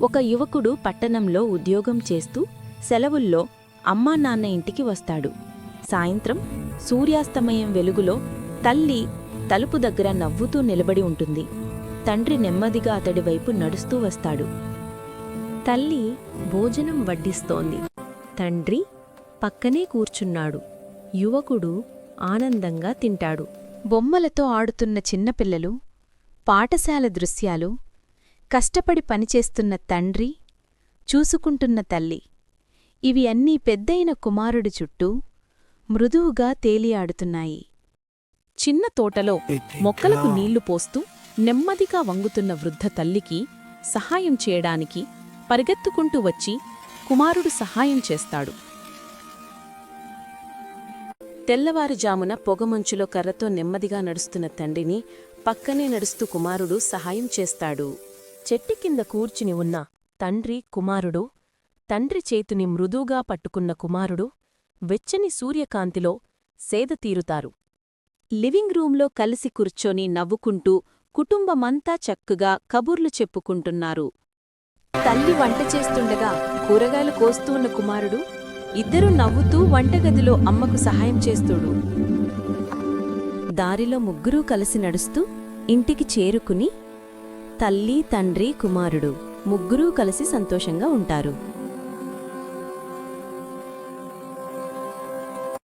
ఒక యువకుడు పట్టణంలో ఉద్యోగం చేస్తూ సెలవుల్లో అమ్మా నాన్న ఇంటికి వస్తాడు. సాయంత్రం సూర్యాస్తమయం వెలుగులో తల్లి తలుపు దగ్గర నవ్వుతూ నిలబడి ఉంటుంది. తండ్రి నెమ్మదిగా అతడి వైపు నడుస్తూ వస్తాడు. తల్లి భోజనం వడ్డిస్తోంది. తండ్రి పక్కనే కూర్చున్నాడు. యువకుడు ఆనందంగా తింటాడు. బొమ్మలతో ఆడుతున్న చిన్నపిల్లలు, పాఠశాల దృశ్యాలు, కష్టపడి పనిచేస్తున్న తండ్రి, చూసుకుంటున్న తల్లి, ఇవి అన్నీ పెద్దయిన కుమారుడి చుట్టూ మృదువుగా తేలియాడుతున్నాయి. చిన్న తోటలో మొక్కలకు నీళ్లు పోస్తూ నెమ్మదిగా వంగుతున్న వృద్ధ తల్లికి సహాయం చేయడానికి పరిగెత్తుకుంటూ వచ్చి కుమారుడు సహాయం చేస్తాడు. తెల్లవారుజామున పొగమంచులో కర్రతో నెమ్మదిగా నడుస్తున్న తండ్రిని పక్కనే నడుస్తూ కుమారుడు సహాయం చేస్తాడు. చెట్టి కింద కూర్చుని ఉన్న తండ్రి కుమారుడు, తండ్రి చేతిని మృదువుగా పట్టుకున్న కుమారుడు వెచ్చని సూర్యకాంతిలో సేదతీరుతారు. లివింగ్ రూంలో కలిసి కూర్చొని నవ్వుకుంటూ కుటుంబమంతా చక్కగా కబుర్లు చెప్పుకుంటున్నారు. తల్లి వంట చేస్తుండగా కూరగాయలు కోస్తూ ఉన్న కుమారుడు, ఇద్దరూ నవ్వుతూ వంటగదిలో అమ్మకు సహాయం చేస్తుడు. దారిలో ముగ్గురూ కలిసి నడుస్తూ ఇంటికి చేరుకుని తల్లి, తండ్రి, కుమారుడు ముగ్గురూ కలిసి సంతోషంగా ఉంటారు.